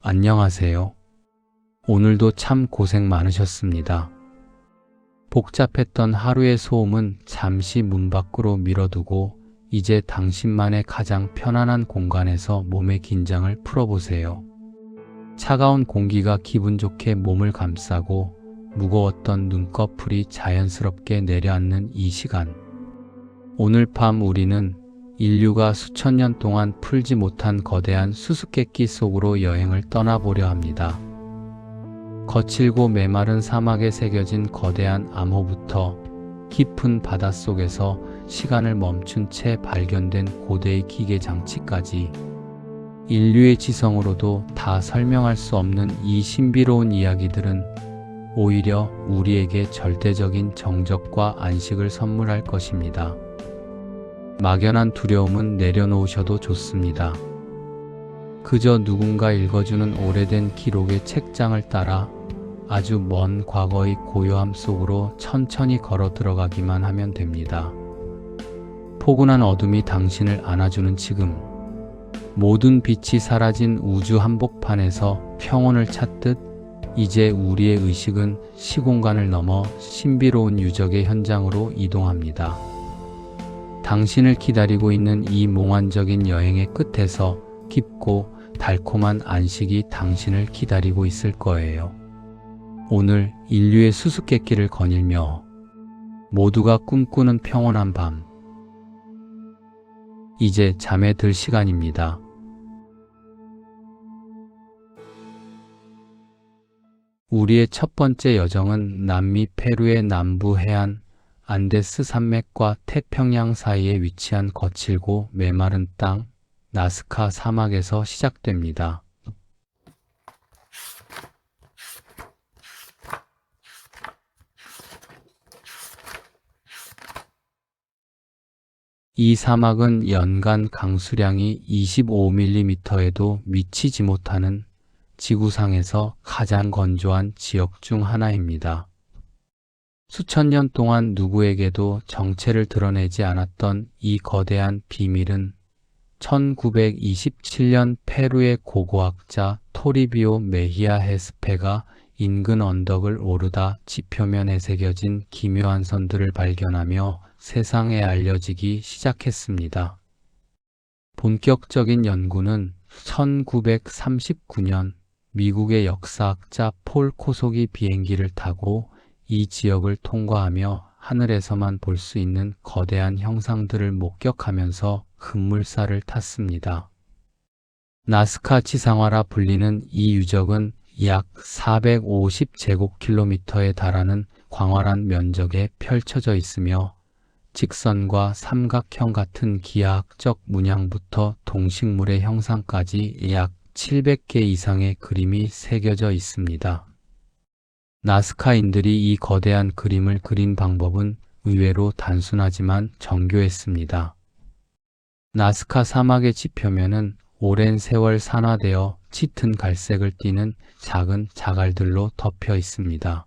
안녕하세요. 오늘도 참 고생 많으셨습니다. 복잡했던 하루의 소음은 잠시 문 밖으로 밀어두고 이제 당신만의 가장 편안한 공간에서 몸의 긴장을 풀어보세요. 차가운 공기가 기분 좋게 몸을 감싸고 무거웠던 눈꺼풀이 자연스럽게 내려앉는 이 시간. 오늘 밤 우리는 인류가 수천 년 동안 풀지 못한 거대한 수수께끼 속으로 여행을 떠나보려 합니다. 거칠고 메마른 사막에 새겨진 거대한 암호부터 깊은 바닷속에서 시간을 멈춘 채 발견된 고대의 기계 장치까지 인류의 지성으로도 다 설명할 수 없는 이 신비로운 이야기들은 오히려 우리에게 절대적인 정적과 안식을 선물할 것입니다. 막연한 두려움은 내려놓으셔도 좋습니다. 그저 누군가 읽어주는 오래된 기록의 책장을 따라 아주 먼 과거의 고요함 속으로 천천히 걸어 들어가기만 하면 됩니다. 포근한 어둠이 당신을 안아주는 지금, 모든 빛이 사라진 우주 한복판에서 평온을 찾듯 이제 우리의 의식은 시공간을 넘어 신비로운 유적의 현장으로 이동합니다. 당신을 기다리고 있는 이 몽환적인 여행의 끝에서 깊고 달콤한 안식이 당신을 기다리고 있을 거예요. 오늘 인류의 수수께끼를 거닐며 모두가 꿈꾸는 평온한 밤. 이제 잠에 들 시간입니다. 우리의 첫 번째 여정은 남미 페루의 남부 해안 안데스 산맥과 태평양 사이에 위치한 거칠고 메마른 땅, 나스카 사막에서 시작됩니다. 이 사막은 연간 강수량이 25mm에도 미치지 못하는 지구상에서 가장 건조한 지역 중 하나입니다. 수천 년 동안 누구에게도 정체를 드러내지 않았던 이 거대한 비밀은 1927년 페루의 고고학자 토리비오 메히아 헤스페가 인근 언덕을 오르다 지표면에 새겨진 기묘한 선들을 발견하며 세상에 알려지기 시작했습니다. 본격적인 연구는 1939년 미국의 역사학자 폴 코속이 비행기를 타고 이 지역을 통과하며 하늘에서만 볼 수 있는 거대한 형상들을 목격하면서 급물살을 탔습니다. 나스카 지상화라 불리는 이 유적은 약 450제곱킬로미터에 달하는 광활한 면적에 펼쳐져 있으며 직선과 삼각형 같은 기하학적 문양부터 동식물의 형상까지 약 700개 이상의 그림이 새겨져 있습니다. 나스카인들이 이 거대한 그림을 그린 방법은 의외로 단순하지만 정교했습니다. 나스카 사막의 지표면은 오랜 세월 산화되어 짙은 갈색을 띠는 작은 자갈들로 덮여 있습니다.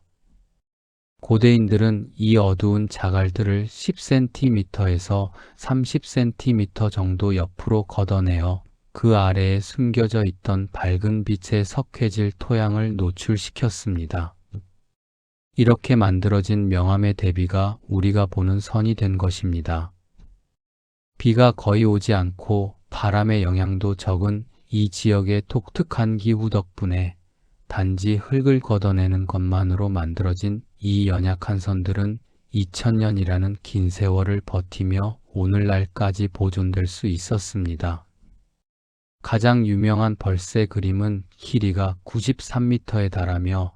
고대인들은 이 어두운 자갈들을 10cm에서 30cm 정도 옆으로 걷어내어 그 아래에 숨겨져 있던 밝은 빛의 석회질 토양을 노출시켰습니다. 이렇게 만들어진 명암의 대비가 우리가 보는 선이 된 것입니다. 비가 거의 오지 않고 바람의 영향도 적은 이 지역의 독특한 기후 덕분에 단지 흙을 걷어내는 것만으로 만들어진 이 연약한 선들은 2000년이라는 긴 세월을 버티며 오늘날까지 보존될 수 있었습니다. 가장 유명한 벌새 그림은 길이가 93m에 달하며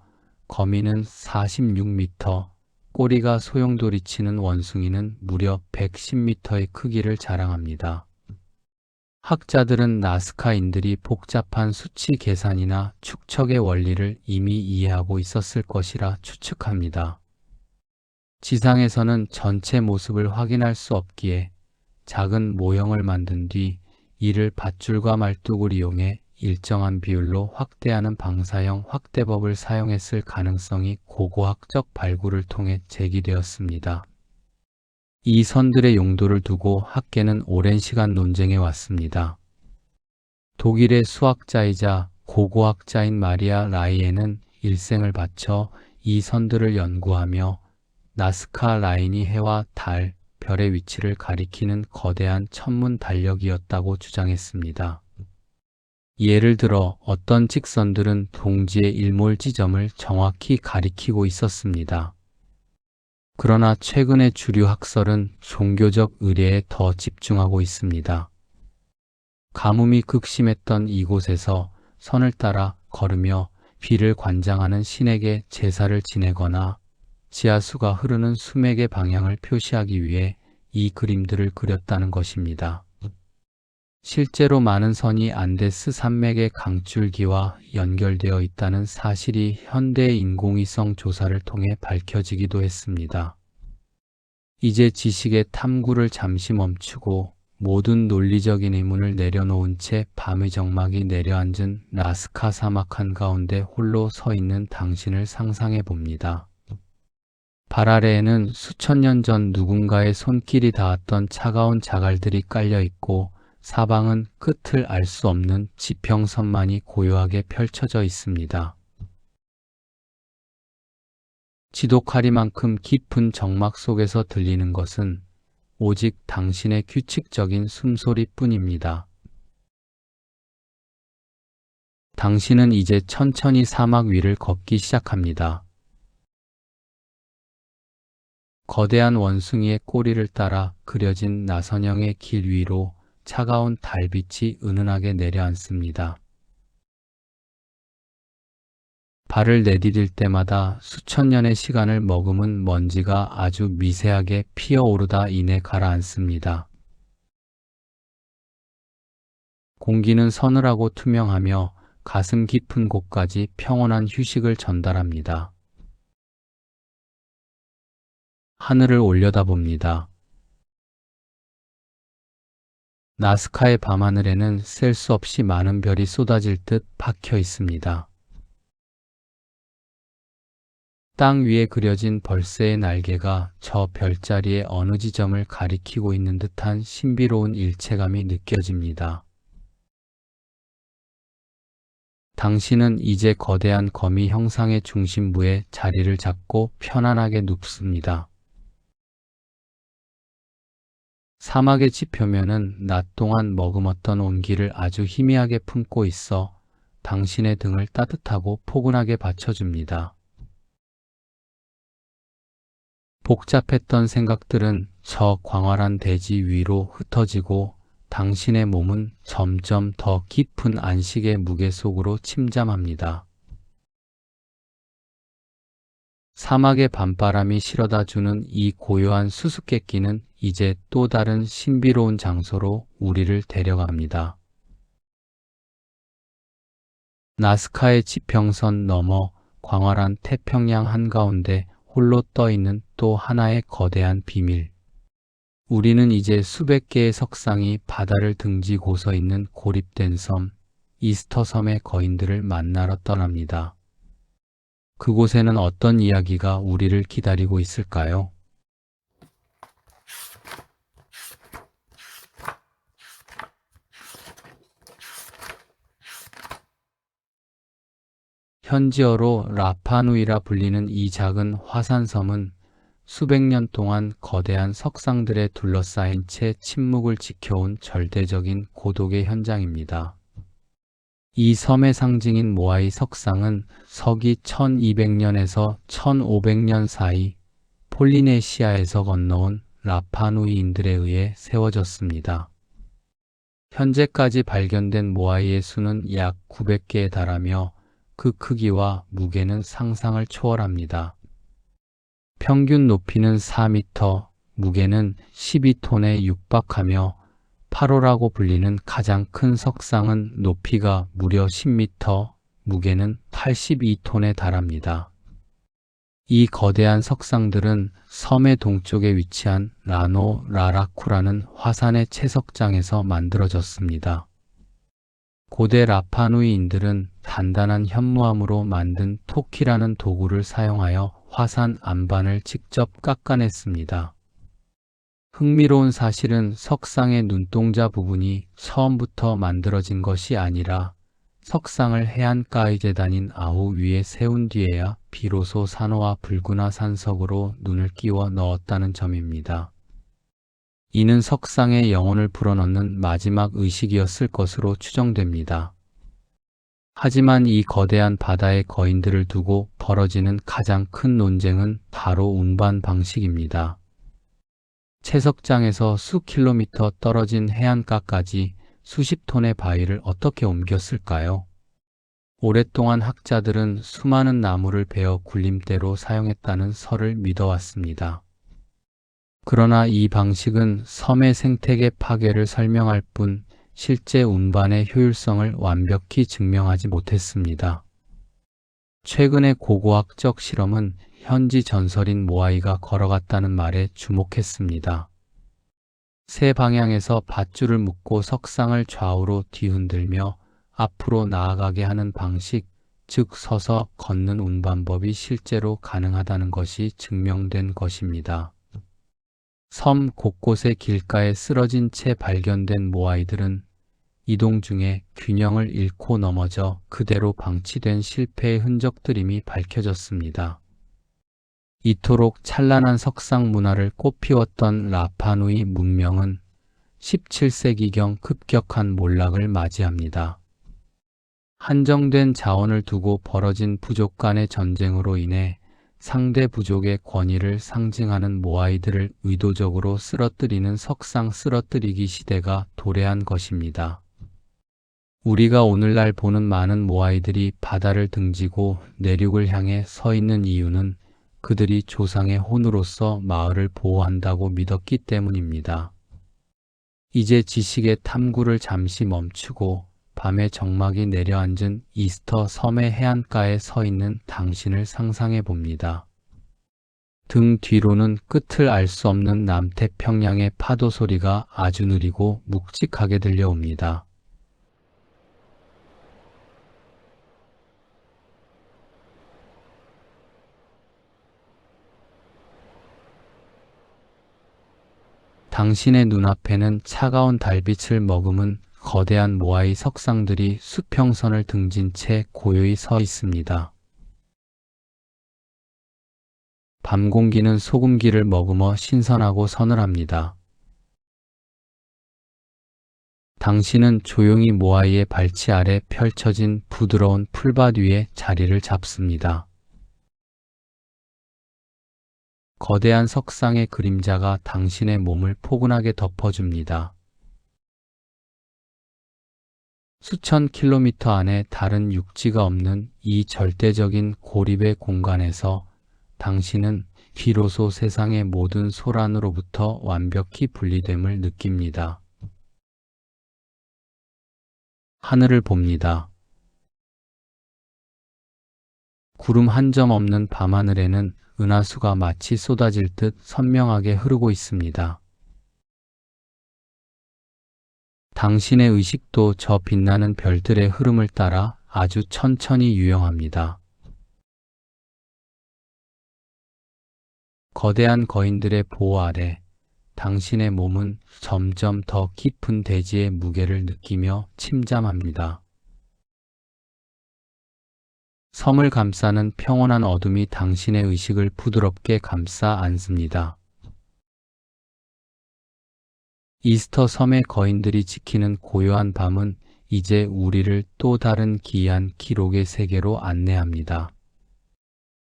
거미는 46m, 꼬리가 소용돌이치는 원숭이는 무려 110m의 크기를 자랑합니다. 학자들은 나스카인들이 복잡한 수치 계산이나 축척의 원리를 이미 이해하고 있었을 것이라 추측합니다. 지상에서는 전체 모습을 확인할 수 없기에 작은 모형을 만든 뒤 이를 밧줄과 말뚝을 이용해 일정한 비율로 확대하는 방사형 확대법을 사용했을 가능성이 고고학적 발굴을 통해 제기되었습니다. 이 선들의 용도를 두고 학계는 오랜 시간 논쟁해 왔습니다. 독일의 수학자이자 고고학자인 마리아 라이에는 일생을 바쳐 이 선들을 연구하며 나스카 라인이 해와 달, 별의 위치를 가리키는 거대한 천문 달력이었다고 주장했습니다. 예를 들어 어떤 직선들은 동지의 일몰 지점을 정확히 가리키고 있었습니다. 그러나 최근의 주류 학설은 종교적 의례에 더 집중하고 있습니다. 가뭄이 극심했던 이곳에서 선을 따라 걸으며 비를 관장하는 신에게 제사를 지내거나 지하수가 흐르는 수맥의 방향을 표시하기 위해 이 그림들을 그렸다는 것입니다. 실제로 많은 선이 안데스 산맥의 강줄기와 연결되어 있다는 사실이 현대 인공위성 조사를 통해 밝혀지기도 했습니다. 이제 지식의 탐구를 잠시 멈추고 모든 논리적인 의문을 내려놓은 채 밤의 정막이 내려앉은 나스카 사막 한가운데 홀로 서 있는 당신을 상상해 봅니다. 발 아래에는 수천 년 전 누군가의 손길이 닿았던 차가운 자갈들이 깔려 있고 사방은 끝을 알 수 없는 지평선만이 고요하게 펼쳐져 있습니다. 지독하리만큼 깊은 정막 속에서 들리는 것은 오직 당신의 규칙적인 숨소리뿐입니다. 당신은 이제 천천히 사막 위를 걷기 시작합니다. 거대한 원숭이의 꼬리를 따라 그려진 나선형의 길 위로 차가운 달빛이 은은하게 내려앉습니다. 발을 내디딜 때마다 수천 년의 시간을 머금은 먼지가 아주 미세하게 피어오르다 이내 가라앉습니다. 공기는 서늘하고 투명하며 가슴 깊은 곳까지 평온한 휴식을 전달합니다. 하늘을 올려다봅니다. 나스카의 밤하늘에는 셀 수 없이 많은 별이 쏟아질 듯 박혀 있습니다. 땅 위에 그려진 벌새의 날개가 저 별자리의 어느 지점을 가리키고 있는 듯한 신비로운 일체감이 느껴집니다. 당신은 이제 거대한 거미 형상의 중심부에 자리를 잡고 편안하게 눕습니다. 사막의 지표면은 낮 동안 머금었던 온기를 아주 희미하게 품고 있어 당신의 등을 따뜻하고 포근하게 받쳐줍니다. 복잡했던 생각들은 저 광활한 대지 위로 흩어지고 당신의 몸은 점점 더 깊은 안식의 무게 속으로 침잠합니다. 사막의 밤바람이 실어다 주는 이 고요한 수수께끼는 이제 또 다른 신비로운 장소로 우리를 데려갑니다. 나스카의 지평선 너머 광활한 태평양 한가운데 홀로 떠있는 또 하나의 거대한 비밀. 우리는 이제 수백 개의 석상이 바다를 등지고 서 있는 고립된 섬, 이스터 섬의 거인들을 만나러 떠납니다. 그곳에는 어떤 이야기가 우리를 기다리고 있을까요? 현지어로 라파누이라 불리는 이 작은 화산섬은 수백 년 동안 거대한 석상들에 둘러싸인 채 침묵을 지켜온 절대적인 고독의 현장입니다. 이 섬의 상징인 모아이 석상은 서기 1200년에서 1500년 사이 폴리네시아에서 건너온 라파누이인들에 의해 세워졌습니다. 현재까지 발견된 모아이의 수는 약 900개에 달하며 그 크기와 무게는 상상을 초월합니다. 평균 높이는 4m, 무게는 12톤에 육박하며 8호라고 불리는 가장 큰 석상은 높이가 무려 10m, 무게는 82톤에 달합니다. 이 거대한 석상들은 섬의 동쪽에 위치한 라노 라라쿠라는 화산의 채석장에서 만들어졌습니다. 고대 라파누이인들은 단단한 현무암으로 만든 토키라는 도구를 사용하여 화산 안반을 직접 깎아냈습니다. 흥미로운 사실은 석상의 눈동자 부분이 처음부터 만들어진 것이 아니라 석상을 해안가의 재단인 아후 위에 세운 뒤에야 비로소 산호와 붉은화 산석으로 눈을 끼워 넣었다는 점입니다. 이는 석상의 영혼을 불어넣는 마지막 의식이었을 것으로 추정됩니다. 하지만 이 거대한 바다의 거인들을 두고 벌어지는 가장 큰 논쟁은 바로 운반 방식입니다. 채석장에서 수 킬로미터 떨어진 해안가까지 수십 톤의 바위를 어떻게 옮겼을까요? 오랫동안 학자들은 수많은 나무를 베어 굴림대로 사용했다는 설을 믿어왔습니다. 그러나 이 방식은 섬의 생태계 파괴를 설명할 뿐 실제 운반의 효율성을 완벽히 증명하지 못했습니다. 최근의 고고학적 실험은 현지 전설인 모아이가 걸어갔다는 말에 주목했습니다. 세 방향에서 밧줄을 묶고 석상을 좌우로 뒤흔들며 앞으로 나아가게 하는 방식, 즉 서서 걷는 운반법이 실제로 가능하다는 것이 증명된 것입니다. 섬 곳곳의 길가에 쓰러진 채 발견된 모아이들은 이동 중에 균형을 잃고 넘어져 그대로 방치된 실패의 흔적들임이 밝혀졌습니다. 이토록 찬란한 석상 문화를 꽃피웠던 라파누이 문명은 17세기경 급격한 몰락을 맞이합니다. 한정된 자원을 두고 벌어진 부족 간의 전쟁으로 인해 상대 부족의 권위를 상징하는 모아이들을 의도적으로 쓰러뜨리는 석상 쓰러뜨리기 시대가 도래한 것입니다. 우리가 오늘날 보는 많은 모아이들이 바다를 등지고 내륙을 향해 서 있는 이유는 그들이 조상의 혼으로서 마을을 보호한다고 믿었기 때문입니다. 이제 지식의 탐구를 잠시 멈추고 밤에 적막이 내려앉은 이스터 섬의 해안가에 서 있는 당신을 상상해 봅니다. 등 뒤로는 끝을 알 수 없는 남태평양의 파도 소리가 아주 느리고 묵직하게 들려옵니다. 당신의 눈앞에는 차가운 달빛을 머금은 거대한 모아이 석상들이 수평선을 등진 채 고요히 서 있습니다. 밤 공기는 소금기를 머금어 신선하고 서늘합니다. 당신은 조용히 모아이의 발치 아래 펼쳐진 부드러운 풀밭 위에 자리를 잡습니다. 거대한 석상의 그림자가 당신의 몸을 포근하게 덮어줍니다. 수천 킬로미터 안에 다른 육지가 없는 이 절대적인 고립의 공간에서 당신은 비로소 세상의 모든 소란으로부터 완벽히 분리됨을 느낍니다. 하늘을 봅니다. 구름 한 점 없는 밤하늘에는 은하수가 마치 쏟아질 듯 선명하게 흐르고 있습니다. 당신의 의식도 저 빛나는 별들의 흐름을 따라 아주 천천히 유영합니다. 거대한 거인들의 보호 아래 당신의 몸은 점점 더 깊은 대지의 무게를 느끼며 침잠합니다. 섬을 감싸는 평온한 어둠이 당신의 의식을 부드럽게 감싸 안습니다. 이스터 섬의 거인들이 지키는 고요한 밤은 이제 우리를 또 다른 기이한 기록의 세계로 안내합니다.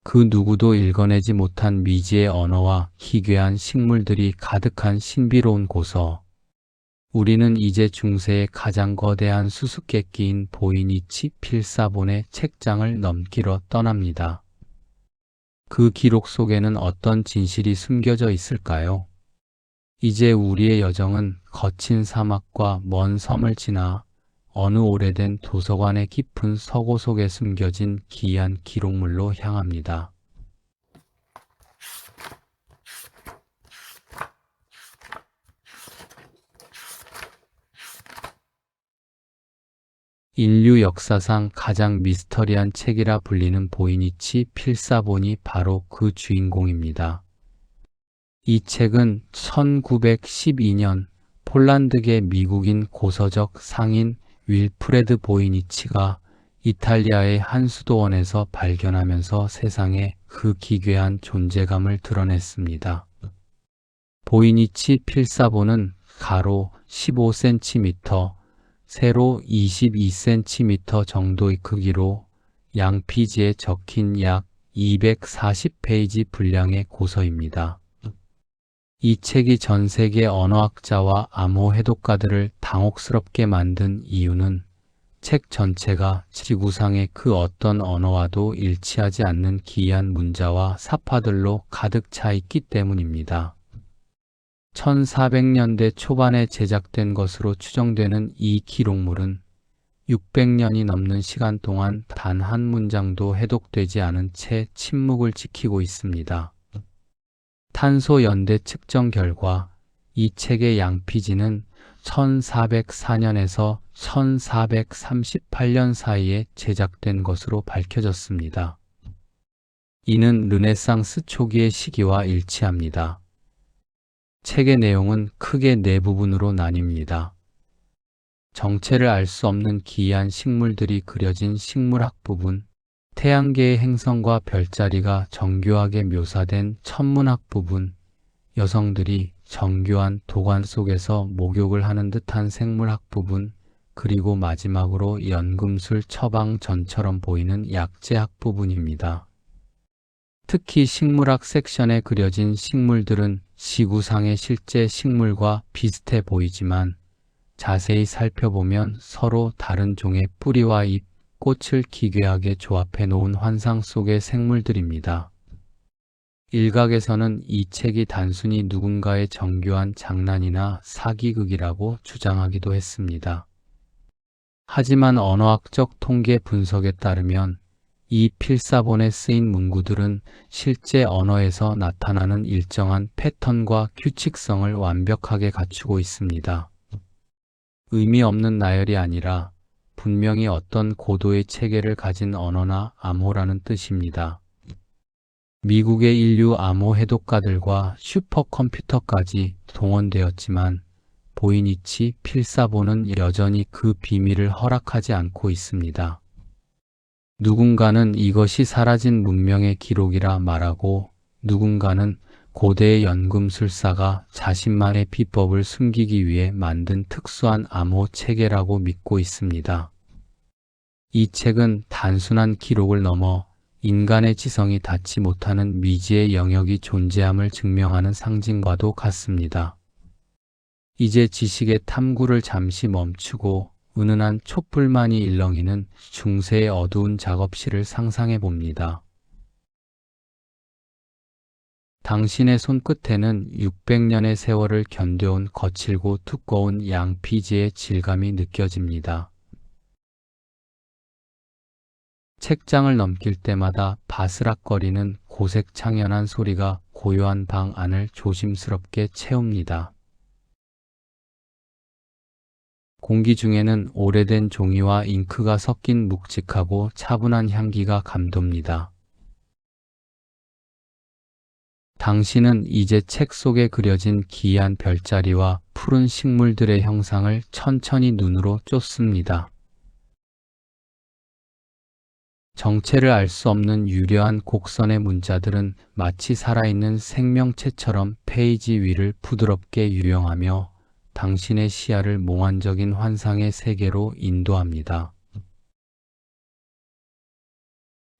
그 누구도 읽어내지 못한 미지의 언어와 희귀한 식물들이 가득한 신비로운 곳서 우리는 이제 중세의 가장 거대한 수수께끼인 보이니치 필사본의 책장을 넘기러 떠납니다. 그 기록 속에는 어떤 진실이 숨겨져 있을까요? 이제 우리의 여정은 거친 사막과 먼 섬을 지나 어느 오래된 도서관의 깊은 서고 속에 숨겨진 기이한 기록물로 향합니다. 인류 역사상 가장 미스터리한 책이라 불리는 보이니치 필사본이 바로 그 주인공입니다. 이 책은 1912년 폴란드계 미국인 고서적 상인 윌프레드 보이니치가 이탈리아의 한 수도원에서 발견하면서 세상에 그 기괴한 존재감을 드러냈습니다. 보이니치 필사본은 가로 15cm, 세로 22cm 정도의 크기로 양피지에 적힌 약 240페이지 분량의 고서입니다. 이 책이 전 세계 언어학자와 암호 해독가들을 당혹스럽게 만든 이유는 책 전체가 지구상의 그 어떤 언어와도 일치하지 않는 기이한 문자와 사파들로 가득 차 있기 때문입니다. 1400년대 초반에 제작된 것으로 추정되는 이 기록물은 600년이 넘는 시간 동안 단 한 문장도 해독되지 않은 채 침묵을 지키고 있습니다. 탄소 연대 측정 결과 이 책의 양피지는 1404년에서 1438년 사이에 제작된 것으로 밝혀졌습니다. 이는 르네상스 초기의 시기와 일치합니다. 책의 내용은 크게 네 부분으로 나뉩니다. 정체를 알 수 없는 기이한 식물들이 그려진 식물학 부분, 태양계의 행성과 별자리가 정교하게 묘사된 천문학 부분, 여성들이 정교한 도관 속에서 목욕을 하는 듯한 생물학 부분, 그리고 마지막으로 연금술 처방전처럼 보이는 약재학 부분입니다. 특히 식물학 섹션에 그려진 식물들은 지구상의 실제 식물과 비슷해 보이지만 자세히 살펴보면 서로 다른 종의 뿌리와 잎, 꽃을 기괴하게 조합해 놓은 환상 속의 생물들입니다. 일각에서는 이 책이 단순히 누군가의 정교한 장난이나 사기극이라고 주장하기도 했습니다. 하지만 언어학적 통계 분석에 따르면 이 필사본에 쓰인 문구들은 실제 언어에서 나타나는 일정한 패턴과 규칙성을 완벽하게 갖추고 있습니다. 의미 없는 나열이 아니라 분명히 어떤 고도의 체계를 가진 언어나 암호라는 뜻입니다. 미국의 인류 암호 해독가들과 슈퍼컴퓨터까지 동원되었지만 보이니치 필사본은 여전히 그 비밀을 허락하지 않고 있습니다. 누군가는 이것이 사라진 문명의 기록이라 말하고 누군가는 고대의 연금술사가 자신만의 비법을 숨기기 위해 만든 특수한 암호 체계라고 믿고 있습니다. 이 책은 단순한 기록을 넘어 인간의 지성이 닿지 못하는 미지의 영역이 존재함을 증명하는 상징과도 같습니다. 이제 지식의 탐구를 잠시 멈추고 은은한 촛불만이 일렁이는 중세의 어두운 작업실을 상상해 봅니다. 당신의 손끝에는 600년의 세월을 견뎌온 거칠고 두꺼운 양피지의 질감이 느껴집니다. 책장을 넘길 때마다 바스락거리는 고색 창연한 소리가 고요한 방 안을 조심스럽게 채웁니다. 공기 중에는 오래된 종이와 잉크가 섞인 묵직하고 차분한 향기가 감돕니다. 당신은 이제 책 속에 그려진 기이한 별자리와 푸른 식물들의 형상을 천천히 눈으로 쫓습니다. 정체를 알 수 없는 유려한 곡선의 문자들은 마치 살아있는 생명체처럼 페이지 위를 부드럽게 유영하며 당신의 시야를 몽환적인 환상의 세계로 인도합니다.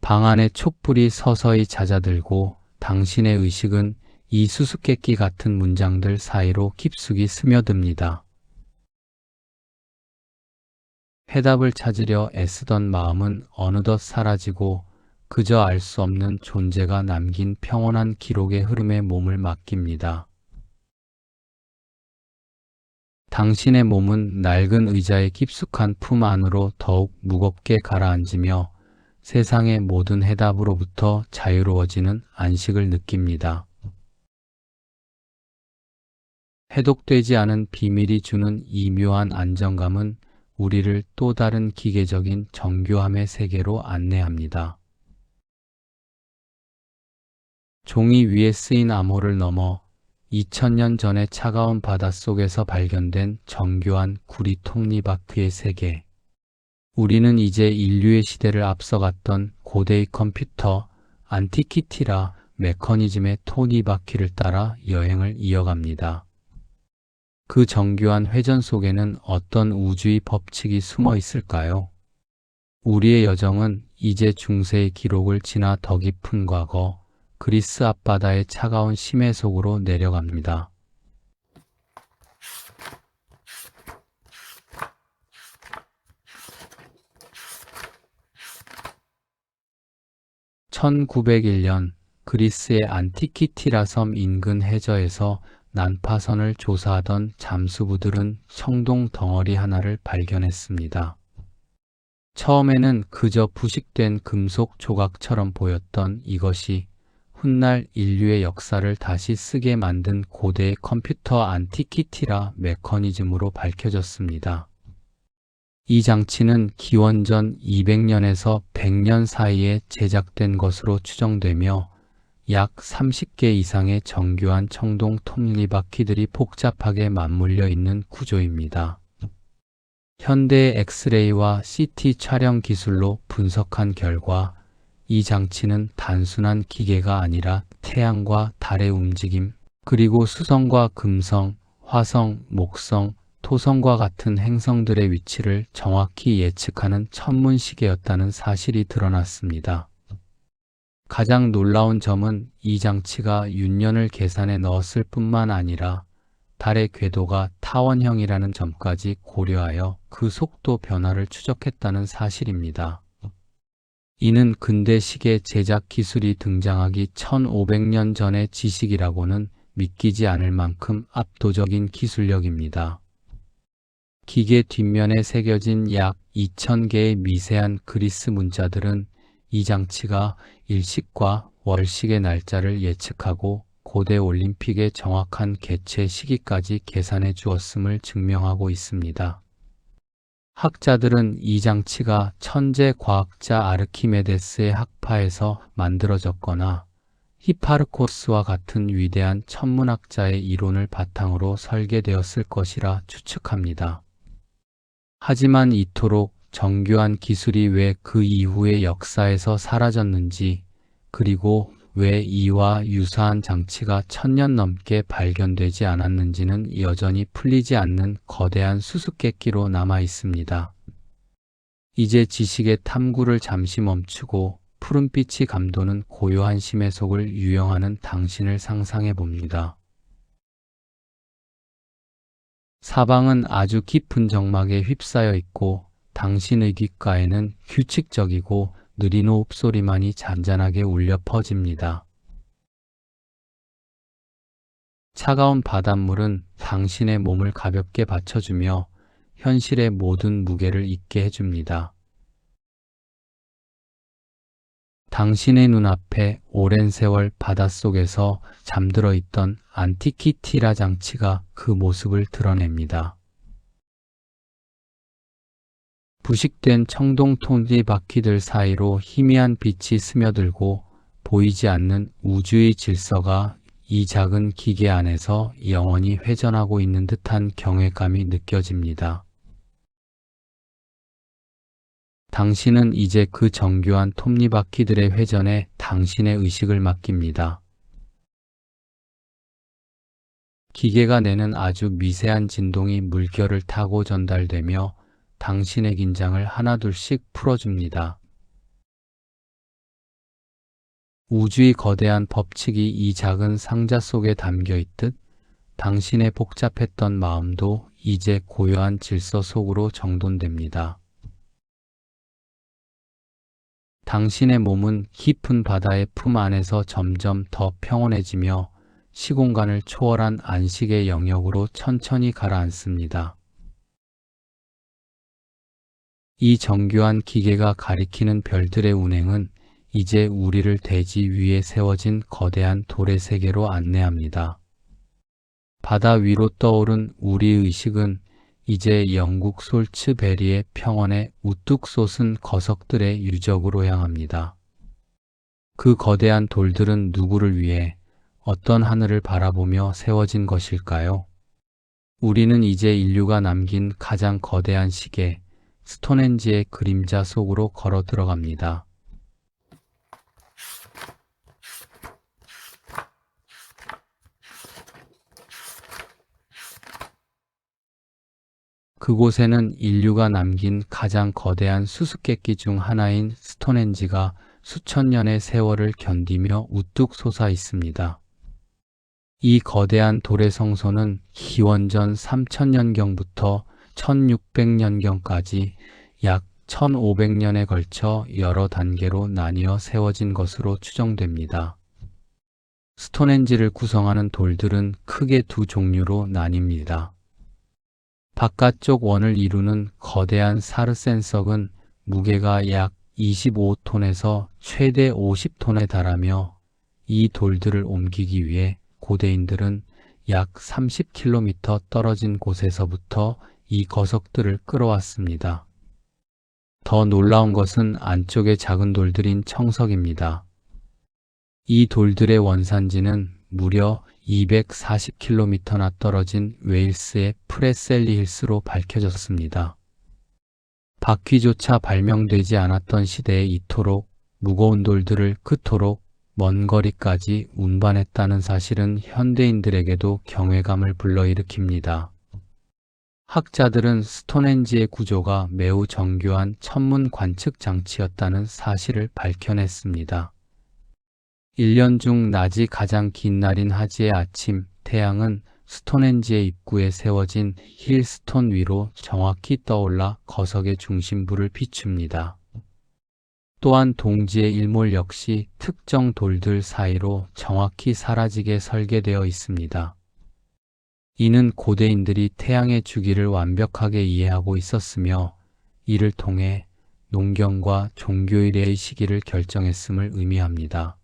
방 안에 촛불이 서서히 잦아들고 당신의 의식은 이 수수께끼 같은 문장들 사이로 깊숙이 스며듭니다. 해답을 찾으려 애쓰던 마음은 어느덧 사라지고 그저 알 수 없는 존재가 남긴 평온한 기록의 흐름에 몸을 맡깁니다. 당신의 몸은 낡은 의자의 깊숙한 품 안으로 더욱 무겁게 가라앉으며 세상의 모든 해답으로부터 자유로워지는 안식을 느낍니다. 해독되지 않은 비밀이 주는 이 묘한 안정감은 우리를 또 다른 기계적인 정교함의 세계로 안내합니다. 종이 위에 쓰인 암호를 넘어 2000년 전의 차가운 바닷속에서 발견된 정교한 구리 톱니바퀴의 세계. 우리는 이제 인류의 시대를 앞서갔던 고대의 컴퓨터, 안티키티라 메커니즘의 톱니바퀴를 따라 여행을 이어갑니다. 그 정교한 회전 속에는 어떤 우주의 법칙이 숨어 있을까요? 우리의 여정은 이제 중세의 기록을 지나 더 깊은 과거, 그리스 앞바다의 차가운 심해 속으로 내려갑니다. 1901년 그리스의 안티키티라 섬 인근 해저에서 난파선을 조사하던 잠수부들은 청동 덩어리 하나를 발견했습니다. 처음에는 그저 부식된 금속 조각처럼 보였던 이것이 훗날 인류의 역사를 다시 쓰게 만든 고대의 컴퓨터 안티키티라 메커니즘으로 밝혀졌습니다. 이 장치는 기원전 200년에서 100년 사이에 제작된 것으로 추정되며 약 30개 이상의 정교한 청동 톱니바퀴들이 복잡하게 맞물려 있는 구조입니다. 현대의 엑스레이와 CT 촬영 기술로 분석한 결과 이 장치는 단순한 기계가 아니라 태양과 달의 움직임, 그리고 수성과 금성, 화성, 목성, 토성과 같은 행성들의 위치를 정확히 예측하는 천문시계였다는 사실이 드러났습니다. 가장 놀라운 점은 이 장치가 윤년을 계산해 넣었을 뿐만 아니라 달의 궤도가 타원형이라는 점까지 고려하여 그 속도 변화를 추적했다는 사실입니다. 이는 근대 시계 제작 기술이 등장하기 1500년 전의 지식이라고는 믿기지 않을 만큼 압도적인 기술력입니다. 기계 뒷면에 새겨진 약 2000개의 미세한 그리스 문자들은 이 장치가 일식과 월식의 날짜를 예측하고 고대 올림픽의 정확한 개최 시기까지 계산해 주었음을 증명하고 있습니다. 학자들은 이 장치가 천재 과학자 아르키메데스의 학파에서 만들어졌거나 히파르코스와 같은 위대한 천문학자의 이론을 바탕으로 설계되었을 것이라 추측합니다. 하지만 이토록 정교한 기술이 왜 그 이후의 역사에서 사라졌는지, 그리고 왜 이와 유사한 장치가 1000년 넘게 발견되지 않았는지는 여전히 풀리지 않는 거대한 수수께끼로 남아 있습니다. 이제 지식의 탐구를 잠시 멈추고 푸른빛이 감도는 고요한 심해 속을 유영하는 당신을 상상해 봅니다. 사방은 아주 깊은 정막에 휩싸여 있고 당신의 귓가에는 규칙적이고 느린 호흡 소리만이 잔잔하게 울려 퍼집니다. 차가운 바닷물은 당신의 몸을 가볍게 받쳐주며 현실의 모든 무게를 잊게 해줍니다. 당신의 눈앞에 오랜 세월 바닷속에서 잠들어 있던 안티키티라 장치가 그 모습을 드러냅니다. 부식된 청동 톱니바퀴들 사이로 희미한 빛이 스며들고 보이지 않는 우주의 질서가 이 작은 기계 안에서 영원히 회전하고 있는 듯한 경외감이 느껴집니다. 당신은 이제 그 정교한 톱니바퀴들의 회전에 당신의 의식을 맡깁니다. 기계가 내는 아주 미세한 진동이 물결을 타고 전달되며 당신의 긴장을 하나둘씩 풀어줍니다. 우주의 거대한 법칙이 이 작은 상자 속에 담겨 있듯 당신의 복잡했던 마음도 이제 고요한 질서 속으로 정돈됩니다. 당신의 몸은 깊은 바다의 품 안에서 점점 더 평온해지며 시공간을 초월한 안식의 영역으로 천천히 가라앉습니다. 이 정교한 기계가 가리키는 별들의 운행은 이제 우리를 대지 위에 세워진 거대한 돌의 세계로 안내합니다. 바다 위로 떠오른 우리의 의식은 이제 영국 솔츠베리의 평원에 우뚝 솟은 거석들의 유적으로 향합니다. 그 거대한 돌들은 누구를 위해 어떤 하늘을 바라보며 세워진 것일까요? 우리는 이제 인류가 남긴 가장 거대한 시계, 스톤헨지의 그림자 속으로 걸어 들어갑니다. 그곳에는 인류가 남긴 가장 거대한 수수께끼 중 하나인 스톤헨지가 수천 년의 세월을 견디며 우뚝 솟아 있습니다. 이 거대한 돌의 성소는 기원전 3000년경부터 1600년경까지 약 1500년에 걸쳐 여러 단계로 나뉘어 세워진 것으로 추정됩니다. 스톤헨지를 구성하는 돌들은 크게 두 종류로 나뉩니다. 바깥쪽 원을 이루는 거대한 사르센석은 무게가 약 25톤에서 최대 50톤에 달하며 이 돌들을 옮기기 위해 고대인들은 약 30km 떨어진 곳에서부터 이 거석들을 끌어왔습니다. 더 놀라운 것은 안쪽의 작은 돌들인 청석입니다. 이 돌들의 원산지는 무려 240km나 떨어진 웨일스의 프레셀리 힐스로 밝혀졌습니다. 바퀴조차 발명되지 않았던 시대에 이토록 무거운 돌들을 그토록 먼 거리까지 운반했다는 사실은 현대인들에게도 경외감을 불러일으킵니다. 학자들은 스톤헨지의 구조가 매우 정교한 천문 관측 장치였다는 사실을 밝혀냈습니다. 1년 중 낮이 가장 긴 날인 하지의 아침, 태양은 스톤헨지의 입구에 세워진 힐스톤 위로 정확히 떠올라 거석의 중심부를 비춥니다. 또한 동지의 일몰 역시 특정 돌들 사이로 정확히 사라지게 설계되어 있습니다. 이는 고대인들이 태양의 주기를 완벽하게 이해하고 있었으며 이를 통해 농경과 종교일의 시기를 결정했음을 의미합니다.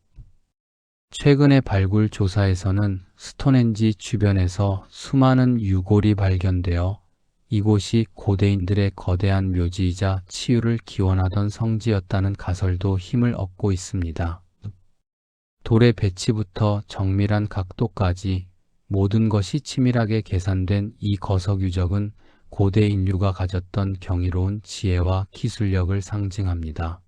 최근의 발굴 조사에서는 스톤헨지 주변에서 수많은 유골이 발견되어 이곳이 고대인들의 거대한 묘지이자 치유를 기원하던 성지였다는 가설도 힘을 얻고 있습니다. 돌의 배치부터 정밀한 각도까지 모든 것이 치밀하게 계산된 이 거석 유적은 고대 인류가 가졌던 경이로운 지혜와 기술력을 상징합니다.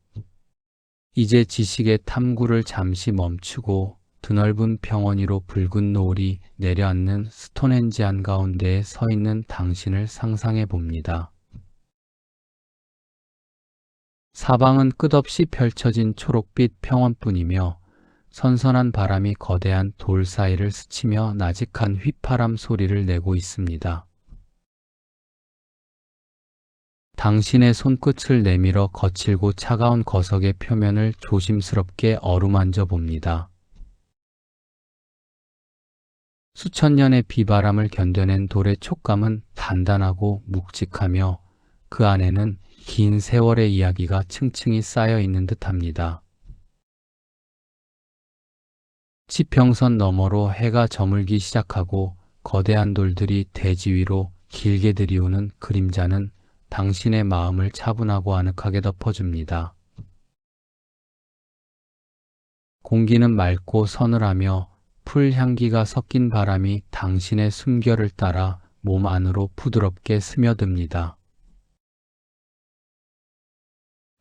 이제 지식의 탐구를 잠시 멈추고 드넓은 평원 위로 붉은 노을이 내려앉는 스톤헨지 한가운데에 서 있는 당신을 상상해 봅니다. 사방은 끝없이 펼쳐진 초록빛 평원뿐이며 선선한 바람이 거대한 돌 사이를 스치며 나직한 휘파람 소리를 내고 있습니다. 당신의 손끝을 내밀어 거칠고 차가운 거석의 표면을 조심스럽게 어루만져 봅니다. 수천 년의 비바람을 견뎌낸 돌의 촉감은 단단하고 묵직하며 그 안에는 긴 세월의 이야기가 층층이 쌓여 있는 듯합니다. 지평선 너머로 해가 저물기 시작하고 거대한 돌들이 대지 위로 길게 들이우는 그림자는 당신의 마음을 차분하고 아늑하게 덮어줍니다. 공기는 맑고 서늘하며 풀 향기가 섞인 바람이 당신의 숨결을 따라 몸 안으로 부드럽게 스며듭니다.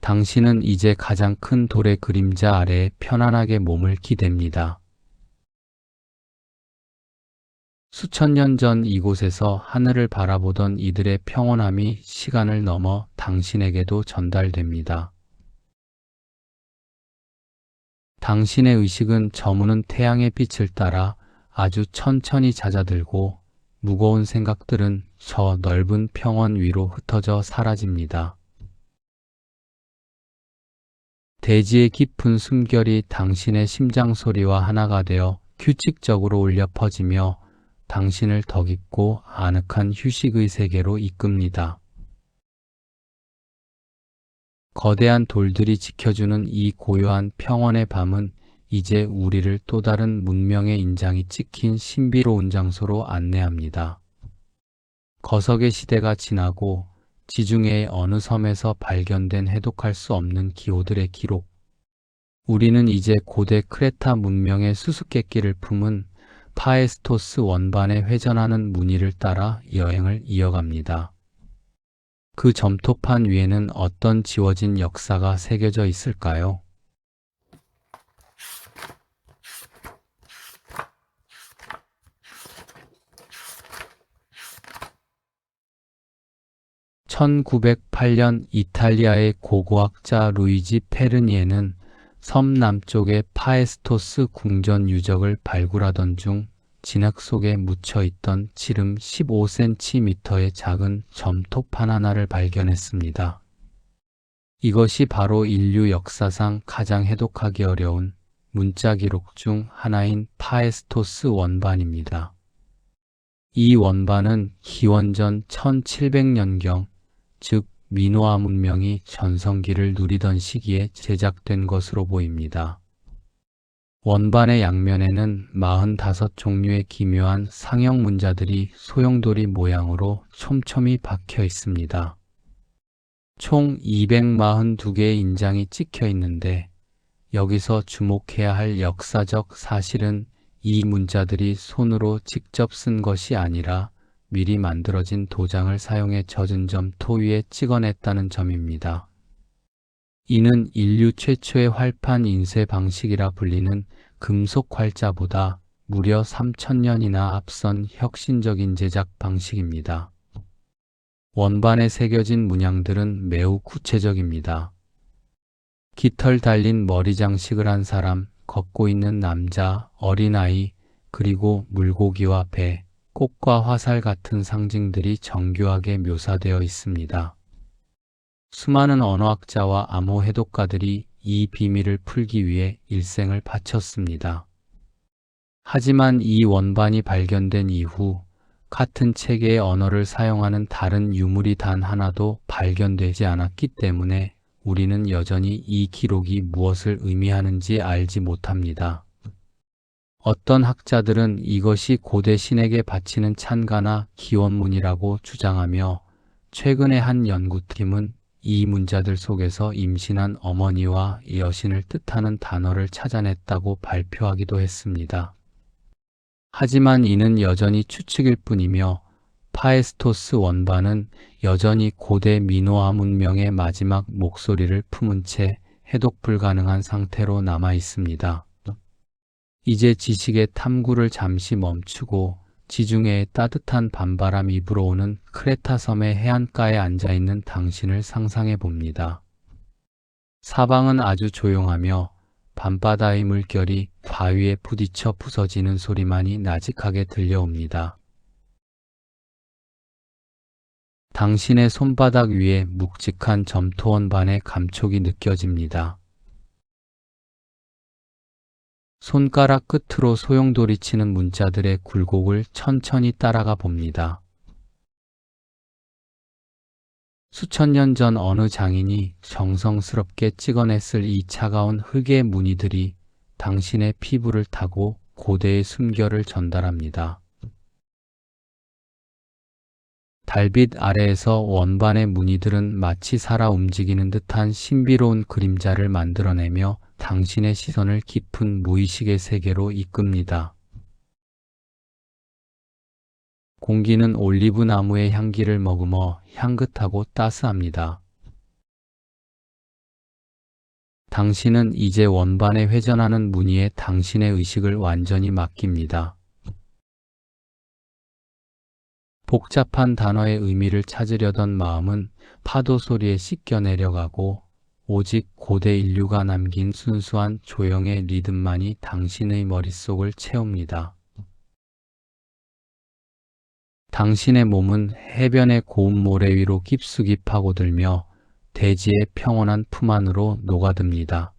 당신은 이제 가장 큰 돌의 그림자 아래에 편안하게 몸을 기댑니다. 수천 년 전 이곳에서 하늘을 바라보던 이들의 평온함이 시간을 넘어 당신에게도 전달됩니다. 당신의 의식은 저무는 태양의 빛을 따라 아주 천천히 잦아들고 무거운 생각들은 저 넓은 평원 위로 흩어져 사라집니다. 대지의 깊은 숨결이 당신의 심장 소리와 하나가 되어 규칙적으로 울려 퍼지며 당신을 더 깊고 아늑한 휴식의 세계로 이끕니다. 거대한 돌들이 지켜주는 이 고요한 평원의 밤은 이제 우리를 또 다른 문명의 인장이 찍힌 신비로운 장소로 안내합니다. 거석의 시대가 지나고 지중해의 어느 섬에서 발견된 해독할 수 없는 기호들의 기록. 우리는 이제 고대 크레타 문명의 수수께끼를 품은 파에스토스 원반에 회전하는 무늬를 따라 여행을 이어갑니다. 그 점토판 위에는 어떤 지워진 역사가 새겨져 있을까요? (1908년) 이탈리아의 고고학자 루이지 페르니에는 섬 남쪽의 파에스토스 궁전 유적을 발굴하던 중 진흙 속에 묻혀 있던 지름 15cm의 작은 점토판 하나를 발견했습니다. 이것이 바로 인류 역사상 가장 해독하기 어려운 문자 기록 중 하나인 파에스토스 원반입니다. 이 원반은 기원전 1700년경, 즉 미노아 문명이 전성기를 누리던 시기에 제작된 것으로 보입니다. 원반의 양면에는 45종류의 기묘한 상형 문자들이 소용돌이 모양으로 촘촘히 박혀 있습니다. 총 242개의 인장이 찍혀 있는데 여기서 주목해야 할 역사적 사실은 이 문자들이 손으로 직접 쓴 것이 아니라 미리 만들어진 도장을 사용해 젖은 점토 위에 찍어냈다는 점입니다. 이는 인류 최초의 활판 인쇄 방식이라 불리는 금속 활자보다 무려 3000년이나 앞선 혁신적인 제작 방식입니다. 원반에 새겨진 문양들은 매우 구체적입니다. 깃털 달린 머리 장식을 한 사람, 걷고 있는 남자, 어린아이, 그리고 물고기와 배, 꽃과 화살 같은 상징들이 정교하게 묘사되어 있습니다. 수많은 언어학자와 암호 해독가들이 이 비밀을 풀기 위해 일생을 바쳤습니다. 하지만 이 원반이 발견된 이후 같은 체계의 언어를 사용하는 다른 유물이 단 하나도 발견되지 않았기 때문에 우리는 여전히 이 기록이 무엇을 의미하는지 알지 못합니다. 어떤 학자들은 이것이 고대 신에게 바치는 찬가나 기원문이라고 주장하며 최근에 한 연구팀은 이 문자들 속에서 임신한 어머니와 여신을 뜻하는 단어를 찾아냈다고 발표하기도 했습니다. 하지만 이는 여전히 추측일 뿐이며 파에스토스 원반은 여전히 고대 미노아 문명의 마지막 목소리를 품은 채 해독 불가능한 상태로 남아 있습니다. 이제 지식의 탐구를 잠시 멈추고 지중해의 따뜻한 밤바람이 불어오는 크레타 섬의 해안가에 앉아있는 당신을 상상해 봅니다. 사방은 아주 조용하며 밤바다의 물결이 바위에 부딪혀 부서지는 소리만이 나직하게 들려옵니다. 당신의 손바닥 위에 묵직한 점토 원반의 감촉이 느껴집니다. 손가락 끝으로 소용돌이치는 문자들의 굴곡을 천천히 따라가 봅니다. 수천 년 전 어느 장인이 정성스럽게 찍어냈을 이 차가운 흙의 무늬들이 당신의 피부를 타고 고대의 숨결을 전달합니다. 달빛 아래에서 원반의 무늬들은 마치 살아 움직이는 듯한 신비로운 그림자를 만들어내며 당신의 시선을 깊은 무의식의 세계로 이끕니다. 공기는 올리브 나무의 향기를 머금어 향긋하고 따스합니다. 당신은 이제 원반에 회전하는 무늬에 당신의 의식을 완전히 맡깁니다. 복잡한 단어의 의미를 찾으려던 마음은 파도 소리에 씻겨 내려가고 오직 고대 인류가 남긴 순수한 조형의 리듬만이 당신의 머릿속을 채웁니다. 당신의 몸은 해변의 고운 모래 위로 깊숙이 파고들며 대지의 평온한 품 안으로 녹아듭니다.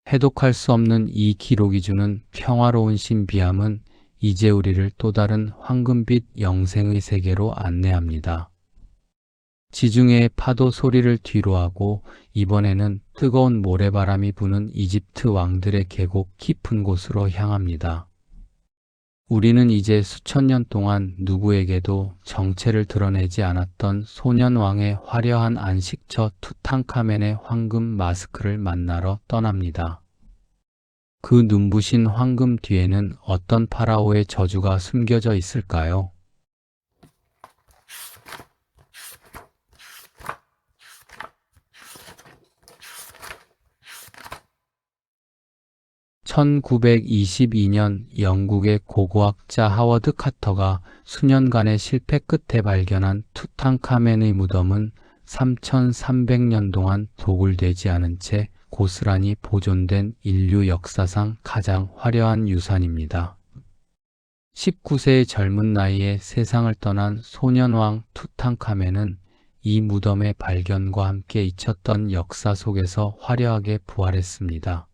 해독할 수 없는 이 기록이 주는 평화로운 신비함은 이제 우리를 또 다른 황금빛 영생의 세계로 안내합니다. 지중해의 파도 소리를 뒤로하고 이번에는 뜨거운 모래바람이 부는 이집트 왕들의 계곡 깊은 곳으로 향합니다. 우리는 이제 수천 년 동안 누구에게도 정체를 드러내지 않았던 소년왕의 화려한 안식처 투탕카멘의 황금 마스크를 만나러 떠납니다. 그 눈부신 황금 뒤에는 어떤 파라오의 저주가 숨겨져 있을까요? 1922년 영국의 고고학자 하워드 카터가 수년간의 실패 끝에 발견한 투탕카멘의 무덤은 3,300년 동안 도굴되지 않은 채 고스란히 보존된 인류 역사상 가장 화려한 유산입니다. 19세의 젊은 나이에 세상을 떠난 소년왕 투탕카멘은 이 무덤의 발견과 함께 잊혔던 역사 속에서 화려하게 부활했습니다.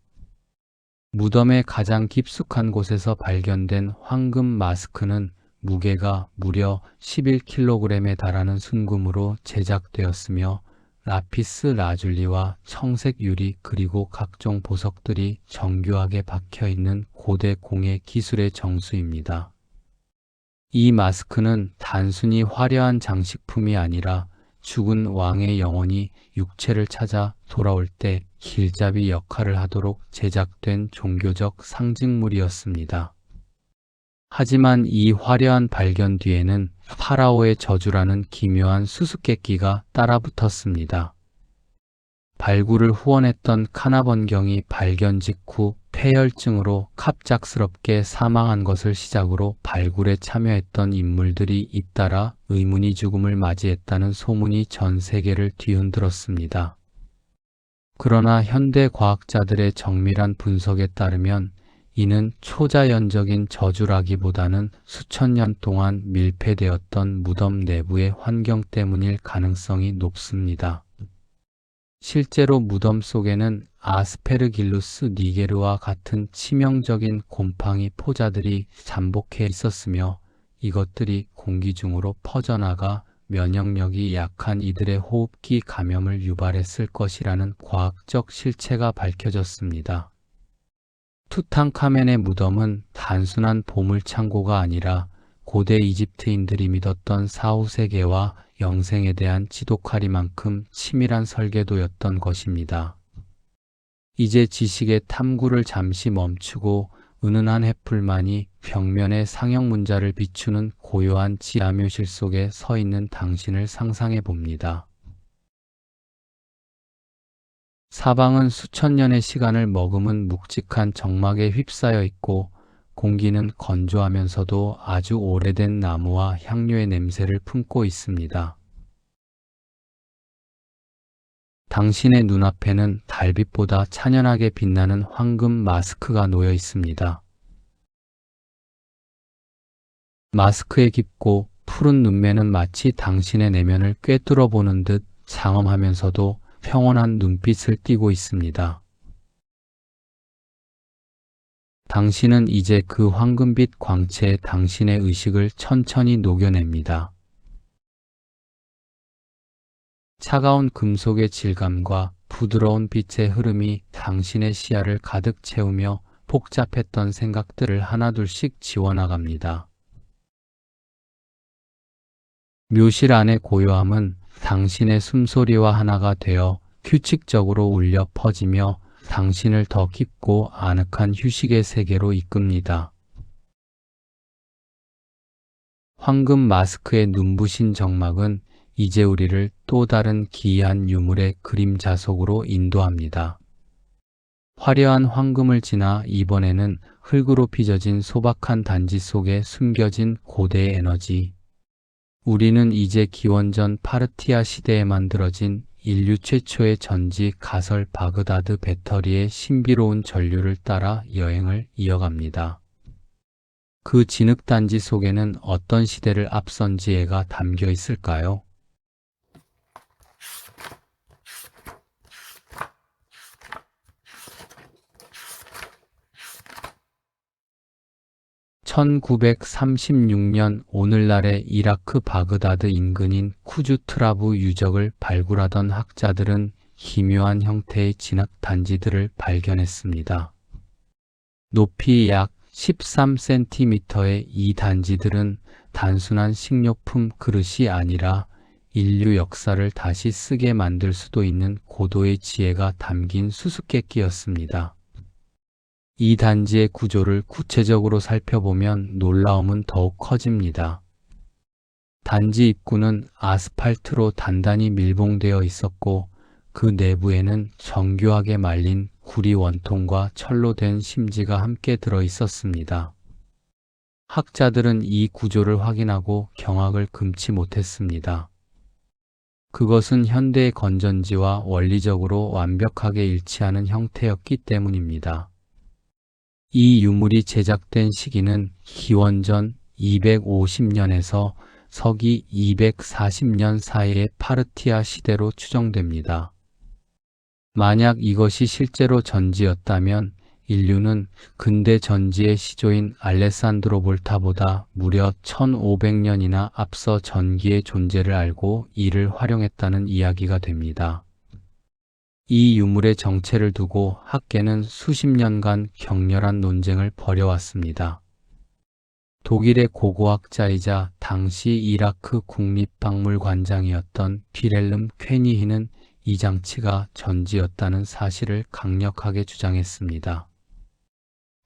무덤의 가장 깊숙한 곳에서 발견된 황금 마스크는 무게가 무려 11kg에 달하는 순금으로 제작되었으며 라피스 라줄리와 청색 유리 그리고 각종 보석들이 정교하게 박혀있는 고대 공예 기술의 정수입니다. 이 마스크는 단순히 화려한 장식품이 아니라 죽은 왕의 영혼이 육체를 찾아 돌아올 때 길잡이 역할을 하도록 제작된 종교적 상징물이었습니다. 하지만 이 화려한 발견 뒤에는 파라오의 저주라는 기묘한 수수께끼가 따라붙었습니다. 발굴을 후원했던 카나번경이 발견 직후 폐혈증으로 갑작스럽게 사망한 것을 시작으로 발굴에 참여했던 인물들이 잇따라 의문의 죽음을 맞이했다는 소문이 전 세계를 뒤흔들었습니다. 그러나 현대 과학자들의 정밀한 분석에 따르면 이는 초자연적인 저주라기보다는 수천 년 동안 밀폐되었던 무덤 내부의 환경 때문일 가능성이 높습니다. 실제로 무덤 속에는 아스페르길루스 니게르와 같은 치명적인 곰팡이 포자들이 잠복해 있었으며 이것들이 공기 중으로 퍼져나가 면역력이 약한 이들의 호흡기 감염을 유발했을 것이라는 과학적 실체가 밝혀졌습니다. 투탕카멘의 무덤은 단순한 보물창고가 아니라 고대 이집트인들이 믿었던 사후세계와 영생에 대한 지독하리만큼 치밀한 설계도였던 것입니다. 이제 지식의 탐구를 잠시 멈추고 은은한 햇불만이 벽면의 상형 문자를 비추는 고요한 지하묘실 속에 서 있는 당신을 상상해 봅니다. 사방은 수천 년의 시간을 머금은 묵직한 정막에 휩싸여 있고 공기는 건조하면서도 아주 오래된 나무와 향료의 냄새를 품고 있습니다. 당신의 눈앞에는 달빛보다 찬연하게 빛나는 황금 마스크가 놓여 있습니다. 마스크의 깊고 푸른 눈매는 마치 당신의 내면을 꿰뚫어 보는 듯 장엄하면서도 평온한 눈빛을 띠고 있습니다. 당신은 이제 그 황금빛 광채에 당신의 의식을 천천히 녹여냅니다. 차가운 금속의 질감과 부드러운 빛의 흐름이 당신의 시야를 가득 채우며 복잡했던 생각들을 하나둘씩 지워나갑니다. 묘실 안의 고요함은 당신의 숨소리와 하나가 되어 규칙적으로 울려 퍼지며 당신을 더 깊고 아늑한 휴식의 세계로 이끕니다. 황금 마스크의 눈부신 정막은 이제 우리를 또 다른 기이한 유물의 그림자 속으로 인도합니다. 화려한 황금을 지나 이번에는 흙으로 빚어진 소박한 단지 속에 숨겨진 고대의 에너지. 우리는 이제 기원전 파르티아 시대에 만들어진 인류 최초의 전지 가설 바그다드 배터리의 신비로운 전류를 따라 여행을 이어갑니다. 그 진흙단지 속에는 어떤 시대를 앞선 지혜가 담겨 있을까요? (1936년) 오늘날의 이라크 바그다드 인근인 쿠주트라브 유적을 발굴하던 학자들은 기묘한 형태의 진흙단지들을 발견했습니다. 높이 약 13cm의 이 단지들은 단순한 식료품 그릇이 아니라 인류 역사를 다시 쓰게 만들 수도 있는 고도의 지혜가 담긴 수수께끼였습니다. 이 단지의 구조를 구체적으로 살펴보면 놀라움은 더욱 커집니다. 단지 입구는 아스팔트로 단단히 밀봉되어 있었고 그 내부에는 정교하게 말린 구리 원통과 철로 된 심지가 함께 들어 있었습니다. 학자들은 이 구조를 확인하고 경악을 금치 못했습니다. 그것은 현대의 건전지와 원리적으로 완벽하게 일치하는 형태였기 때문입니다. 이 유물이 제작된 시기는 기원전 250년에서 서기 240년 사이의 파르티아 시대로 추정됩니다. 만약 이것이 실제로 전지였다면 인류는 근대 전지의 시조인 알레산드로 볼타보다 무려 1500년이나 앞서 전기의 존재를 알고 이를 활용했다는 이야기가 됩니다. 이 유물의 정체를 두고 학계는 수십 년간 격렬한 논쟁을 벌여왔습니다. 독일의 고고학자이자 당시 이라크 국립박물관장이었던 뷔렐름 쾌니히는 이 장치가 전지였다는 사실을 강력하게 주장했습니다.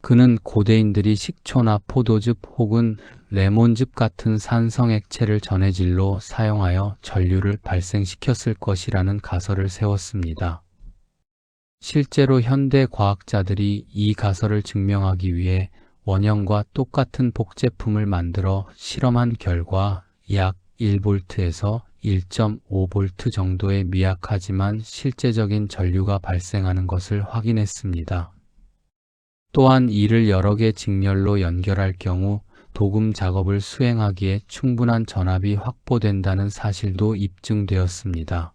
그는 고대인들이 식초나 포도즙 혹은 레몬즙 같은 산성액체를 전해질로 사용하여 전류를 발생시켰을 것이라는 가설을 세웠습니다. 실제로 현대 과학자들이 이 가설을 증명하기 위해 원형과 똑같은 복제품을 만들어 실험한 결과 약 1볼트에서 1.5볼트 정도의 미약하지만 실제적인 전류가 발생하는 것을 확인했습니다. 또한 이를 여러 개 직렬로 연결할 경우 도금 작업을 수행하기에 충분한 전압이 확보된다는 사실도 입증되었습니다.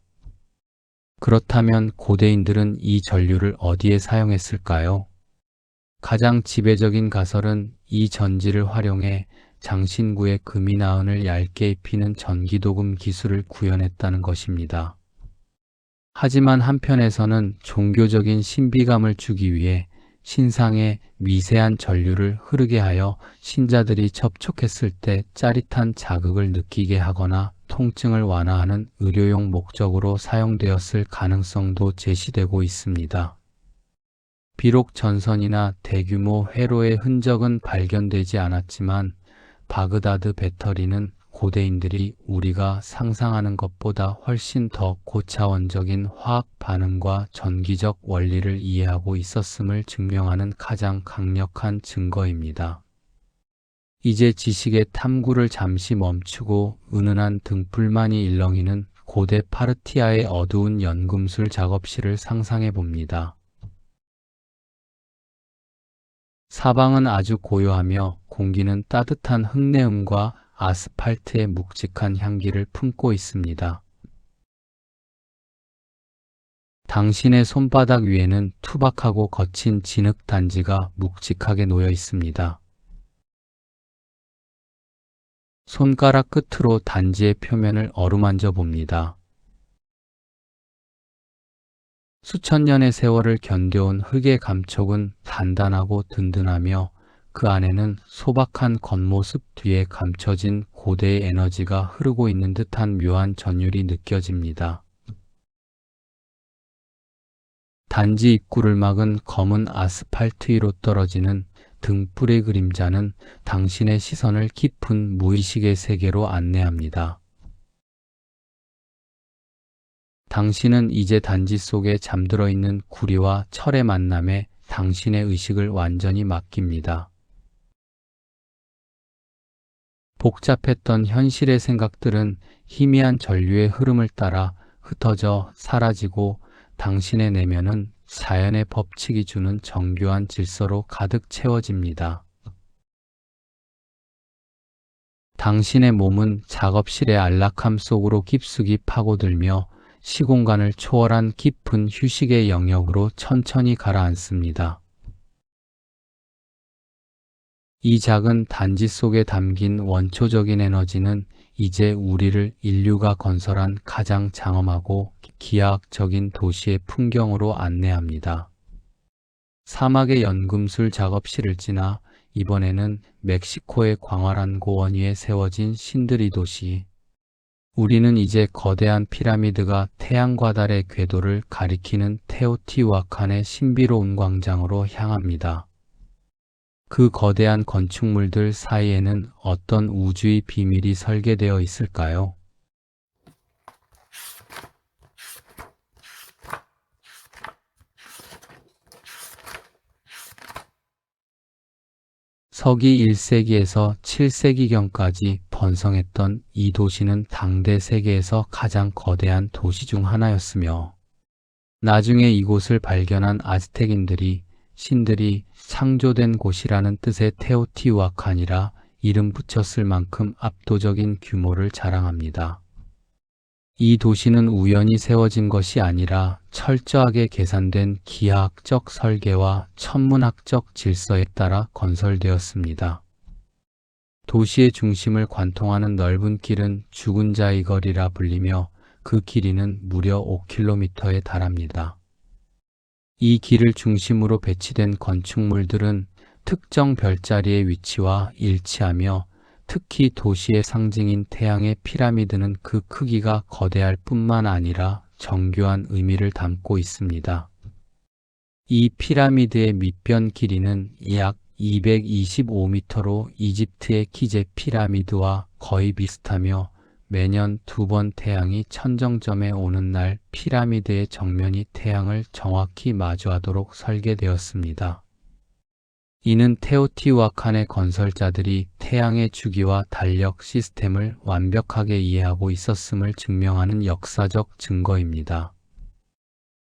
그렇다면 고대인들은 이 전류를 어디에 사용했을까요? 가장 지배적인 가설은 이 전지를 활용해 장신구의 금이나은을 얇게 입히는 전기도금 기술을 구현했다는 것입니다. 하지만 한편에서는 종교적인 신비감을 주기 위해 신상에 미세한 전류를 흐르게 하여 신자들이 접촉했을 때 짜릿한 자극을 느끼게 하거나 통증을 완화하는 의료용 목적으로 사용되었을 가능성도 제시되고 있습니다. 비록 전선이나 대규모 회로의 흔적은 발견되지 않았지만 바그다드 배터리는 고대인들이 우리가 상상하는 것보다 훨씬 더 고차원적인 화학 반응과 전기적 원리를 이해하고 있었음을 증명하는 가장 강력한 증거입니다. 이제 지식의 탐구를 잠시 멈추고 은은한 등불만이 일렁이는 고대 파르티아의 어두운 연금술 작업실을 상상해 봅니다. 사방은 아주 고요하며 공기는 따뜻한 흙내음과 아스팔트의 묵직한 향기를 품고 있습니다. 당신의 손바닥 위에는 투박하고 거친 진흙 단지가 묵직하게 놓여 있습니다. 손가락 끝으로 단지의 표면을 어루만져 봅니다. 수천 년의 세월을 견뎌온 흙의 감촉은 단단하고 든든하며 그 안에는 소박한 겉모습 뒤에 감춰진 고대의 에너지가 흐르고 있는 듯한 묘한 전율이 느껴집니다. 단지 입구를 막은 검은 아스팔트 위로 떨어지는 등불의 그림자는 당신의 시선을 깊은 무의식의 세계로 안내합니다. 당신은 이제 단지 속에 잠들어 있는 구리와 철의 만남에 당신의 의식을 완전히 맡깁니다. 복잡했던 현실의 생각들은 희미한 전류의 흐름을 따라 흩어져 사라지고 당신의 내면은 자연의 법칙이 주는 정교한 질서로 가득 채워집니다. 당신의 몸은 작업실의 안락함 속으로 깊숙이 파고들며 시공간을 초월한 깊은 휴식의 영역으로 천천히 가라앉습니다. 이 작은 단지 속에 담긴 원초적인 에너지는 이제 우리를 인류가 건설한 가장 장엄하고 기하학적인 도시의 풍경으로 안내합니다. 사막의 연금술 작업실을 지나 이번에는 멕시코의 광활한 고원 위에 세워진 신들이 도시. 우리는 이제 거대한 피라미드가 태양과 달의 궤도를 가리키는 테오티후아칸의 신비로운 광장으로 향합니다. 그 거대한 건축물들 사이에는 어떤 우주의 비밀이 설계되어 있을까요? 서기 1세기에서 7세기경까지 번성했던 이 도시는 당대 세계에서 가장 거대한 도시 중 하나였으며, 나중에 이곳을 발견한 아즈텍인들이 신들이 창조된 곳이라는 뜻의 테오티우아칸이라 이름 붙였을 만큼 압도적인 규모를 자랑합니다. 이 도시는 우연히 세워진 것이 아니라 철저하게 계산된 기하학적 설계와 천문학적 질서에 따라 건설되었습니다. 도시의 중심을 관통하는 넓은 길은 죽은 자의 거리라 불리며 그 길이는 무려 5km에 달합니다. 이 길을 중심으로 배치된 건축물들은 특정 별자리의 위치와 일치하며 특히 도시의 상징인 태양의 피라미드는 그 크기가 거대할 뿐만 아니라 정교한 의미를 담고 있습니다. 이 피라미드의 밑변 길이는 약 225m로 이집트의 키제 피라미드와 거의 비슷하며 매년 2번 태양이 천정점에 오는 날 피라미드의 정면이 태양을 정확히 마주하도록 설계되었습니다. 이는 테오티우아칸의 건설자들이 태양의 주기와 달력 시스템을 완벽하게 이해하고 있었음을 증명하는 역사적 증거입니다.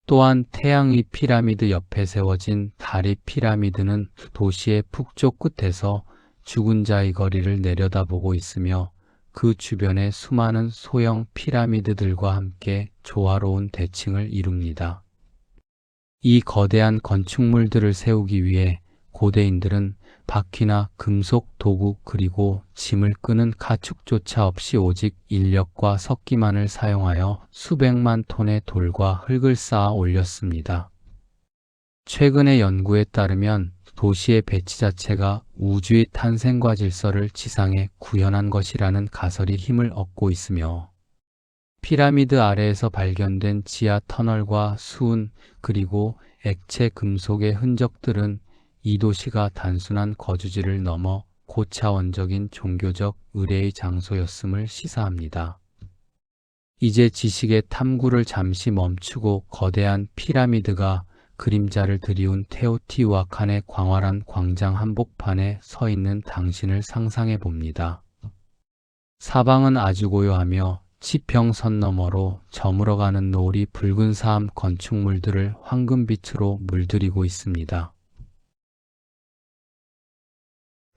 또한 태양의 피라미드 옆에 세워진 달의 피라미드는 도시의 북쪽 끝에서 죽은 자의 거리를 내려다보고 있으며 그 주변에 수많은 소형 피라미드들과 함께 조화로운 대칭을 이룹니다. 이 거대한 건축물들을 세우기 위해 고대인들은 바퀴나 금속 도구 그리고 짐을 끄는 가축조차 없이 오직 인력과 석기만을 사용하여 수백만 톤의 돌과 흙을 쌓아 올렸습니다. 최근의 연구에 따르면 도시의 배치 자체가 우주의 탄생과 질서를 지상에 구현한 것이라는 가설이 힘을 얻고 있으며, 피라미드 아래에서 발견된 지하 터널과 수은 그리고 액체 금속의 흔적들은 이 도시가 단순한 거주지를 넘어 고차원적인 종교적 의례의 장소였음을 시사합니다. 이제 지식의 탐구를 잠시 멈추고 거대한 피라미드가 그림자를 드리운 테오티우아칸의 광활한 광장 한복판에 서 있는 당신을 상상해 봅니다. 사방은 아주 고요하며 지평선 너머로 저물어가는 노을이 붉은 사암 건축물들을 황금빛으로 물들이고 있습니다.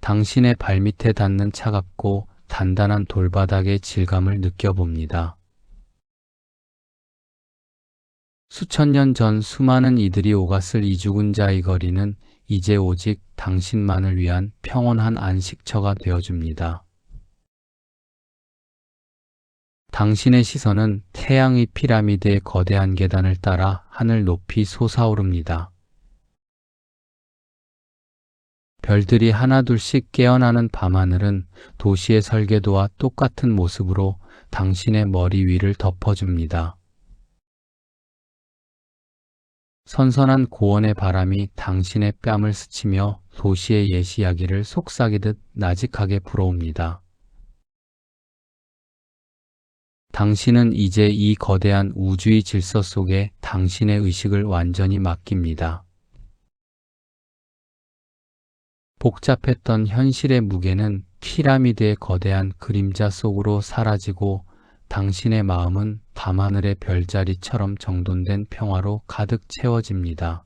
당신의 발밑에 닿는 차갑고 단단한 돌바닥의 질감을 느껴봅니다. 수천 년 전 수많은 이들이 오갔을 이 죽은 자의 거리는 이제 오직 당신만을 위한 평온한 안식처가 되어줍니다. 당신의 시선은 태양의 피라미드의 거대한 계단을 따라 하늘 높이 솟아오릅니다. 별들이 하나둘씩 깨어나는 밤하늘은 도시의 설계도와 똑같은 모습으로 당신의 머리 위를 덮어줍니다. 선선한 고원의 바람이 당신의 뺨을 스치며 도시의 옛 이야기를 속삭이듯 나직하게 불어옵니다. 당신은 이제 이 거대한 우주의 질서 속에 당신의 의식을 완전히 맡깁니다. 복잡했던 현실의 무게는 피라미드의 거대한 그림자 속으로 사라지고 당신의 마음은 밤하늘의 별자리처럼 정돈된 평화로 가득 채워집니다.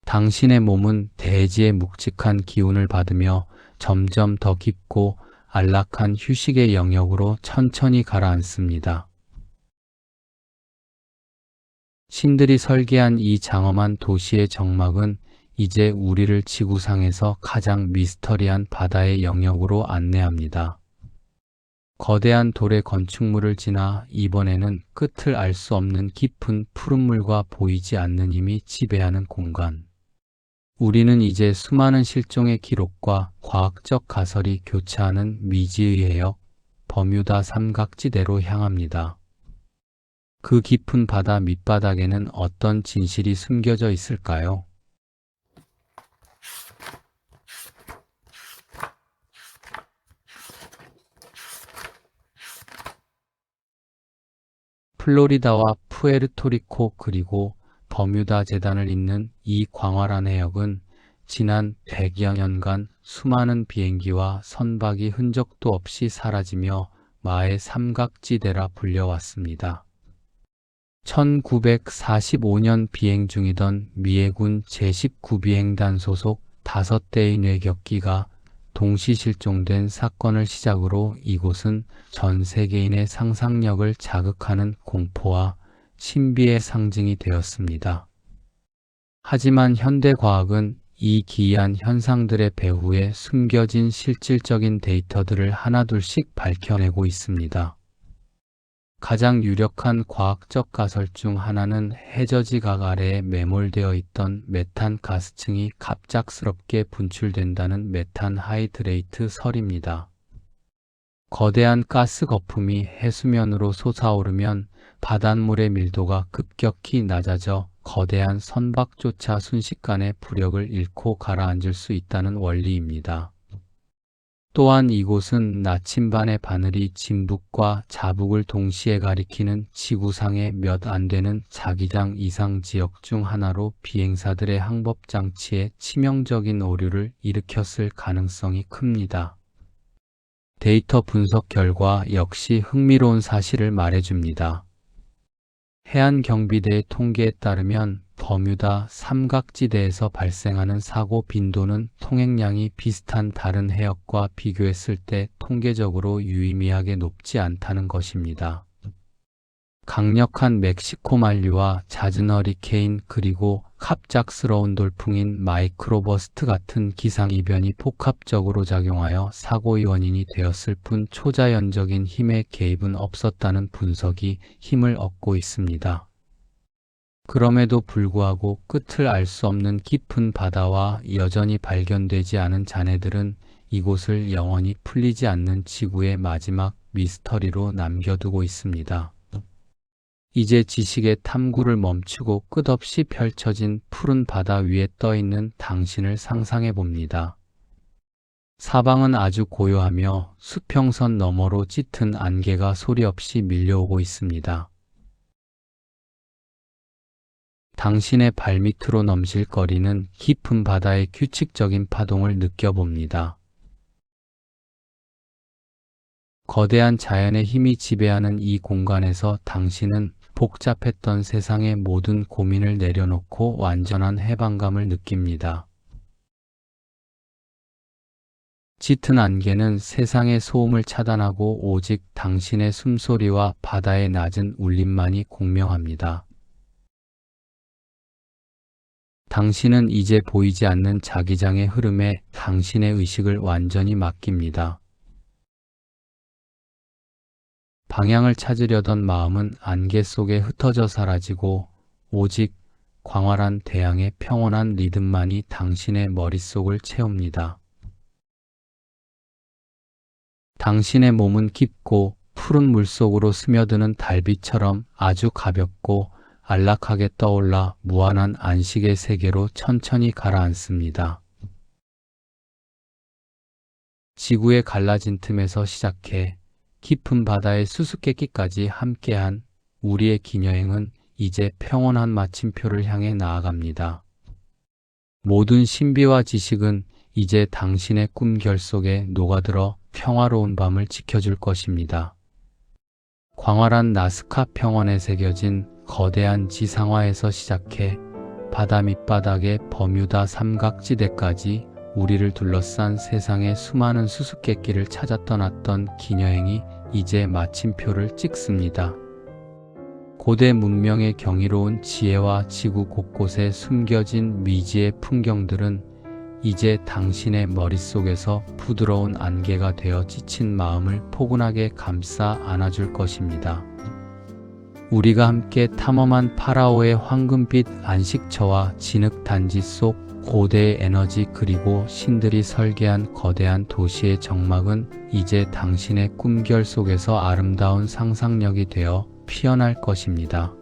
당신의 몸은 대지의 묵직한 기운을 받으며 점점 더 깊고 안락한 휴식의 영역으로 천천히 가라앉습니다. 신들이 설계한 이 장엄한 도시의 정막은 이제 우리를 지구상에서 가장 미스터리한 바다의 영역으로 안내합니다. 거대한 돌의 건축물을 지나 이번에는 끝을 알 수 없는 깊은 푸른물과 보이지 않는 힘이 지배하는 공간. 우리는 이제 수많은 실종의 기록과 과학적 가설이 교차하는 미지의 해역, 버뮤다 삼각지대로 향합니다. 그 깊은 바다 밑바닥에는 어떤 진실이 숨겨져 있을까요? 플로리다와 푸에르토리코 그리고 버뮤다 재단을 잇는 이 광활한 해역은 지난 100여 년간 수많은 비행기와 선박이 흔적도 없이 사라지며 마의 삼각지대라 불려왔습니다. 1945년 비행 중이던 미해군 제19비행단 소속 5대의 뇌격기가 동시 실종된 사건을 시작으로 이곳은 전 세계인의 상상력을 자극하는 공포와 신비의 상징이 되었습니다. 하지만 현대과학은 이 기이한 현상들의 배후에 숨겨진 실질적인 데이터들을 하나둘씩 밝혀내고 있습니다. 가장 유력한 과학적 가설 중 하나는 해저지각 아래에 매몰되어 있던 메탄 가스층이 갑작스럽게 분출된다는 메탄 하이드레이트 설입니다. 거대한 가스 거품이 해수면으로 솟아오르면 바닷물의 밀도가 급격히 낮아져 거대한 선박조차 순식간에 부력을 잃고 가라앉을 수 있다는 원리입니다. 또한 이곳은 나침반의 바늘이 진북과 자북을 동시에 가리키는 지구상의 몇 안 되는 자기장 이상 지역 중 하나로 비행사들의 항법장치에 치명적인 오류를 일으켰을 가능성이 큽니다. 데이터 분석 결과 역시 흥미로운 사실을 말해줍니다. 해안경비대의 통계에 따르면 버뮤다 삼각지대에서 발생하는 사고 빈도는 통행량이 비슷한 다른 해역과 비교했을 때 통계적으로 유의미하게 높지 않다는 것입니다. 강력한 멕시코 만류와 잦은 허리케인 그리고 갑작스러운 돌풍인 마이크로버스트 같은 기상이변이 복합적으로 작용하여 사고의 원인이 되었을 뿐 초자연적인 힘의 개입은 없었다는 분석이 힘을 얻고 있습니다. 그럼에도 불구하고 끝을 알 수 없는 깊은 바다와 여전히 발견되지 않은 잔해들은 이곳을 영원히 풀리지 않는 지구의 마지막 미스터리로 남겨두고 있습니다. 이제 지식의 탐구를 멈추고 끝없이 펼쳐진 푸른 바다 위에 떠있는 당신을 상상해 봅니다. 사방은 아주 고요하며 수평선 너머로 짙은 안개가 소리 없이 밀려오고 있습니다. 당신의 발밑으로 넘실거리는 깊은 바다의 규칙적인 파동을 느껴봅니다. 거대한 자연의 힘이 지배하는 이 공간에서 당신은 복잡했던 세상의 모든 고민을 내려놓고 완전한 해방감을 느낍니다. 짙은 안개는 세상의 소음을 차단하고 오직 당신의 숨소리와 바다의 낮은 울림만이 공명합니다. 당신은 이제 보이지 않는 자기장의 흐름에 당신의 의식을 완전히 맡깁니다. 방향을 찾으려던 마음은 안개 속에 흩어져 사라지고 오직 광활한 대양의 평온한 리듬만이 당신의 머릿속을 채웁니다. 당신의 몸은 깊고 푸른 물속으로 스며드는 달빛처럼 아주 가볍고 안락하게 떠올라 무한한 안식의 세계로 천천히 가라앉습니다. 지구의 갈라진 틈에서 시작해 깊은 바다의 수수께끼까지 함께한 우리의 기여행은 이제 평온한 마침표를 향해 나아갑니다. 모든 신비와 지식은 이제 당신의 꿈결 속에 녹아들어 평화로운 밤을 지켜줄 것입니다. 광활한 나스카 평원에 새겨진 거대한 지상화에서 시작해 바다 밑바닥의 버뮤다 삼각지대까지 우리를 둘러싼 세상의 수많은 수수께끼를 찾아 떠났던 기여행이 이제 마침표를 찍습니다. 고대 문명의 경이로운 지혜와 지구 곳곳에 숨겨진 미지의 풍경들은 이제 당신의 머릿속에서 부드러운 안개가 되어 지친 마음을 포근하게 감싸 안아줄 것입니다. 우리가 함께 탐험한 파라오의 황금빛 안식처와 진흙단지 속 고대의 에너지 그리고 신들이 설계한 거대한 도시의 정막은 이제 당신의 꿈결 속에서 아름다운 상상력이 되어 피어날 것입니다.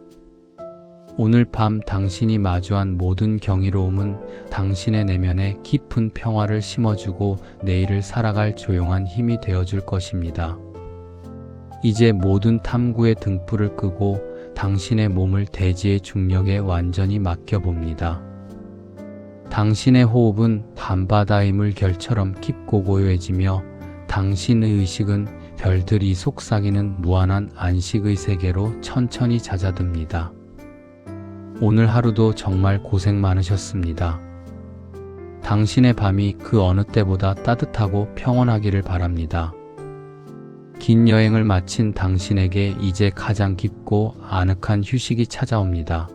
오늘 밤 당신이 마주한 모든 경이로움은 당신의 내면에 깊은 평화를 심어주고 내일을 살아갈 조용한 힘이 되어줄 것입니다. 이제 모든 탐구의 등불을 끄고 당신의 몸을 대지의 중력에 완전히 맡겨봅니다. 당신의 호흡은 밤바다의 물결처럼 깊고 고요해지며 당신의 의식은 별들이 속삭이는 무한한 안식의 세계로 천천히 잦아듭니다. 오늘 하루도 정말 고생 많으셨습니다. 당신의 밤이 그 어느 때보다 따뜻하고 평온하기를 바랍니다. 긴 여행을 마친 당신에게 이제 가장 깊고 아늑한 휴식이 찾아옵니다.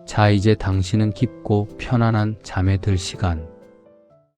자, 이제 당신은 깊고 편안한 잠에 들 시간.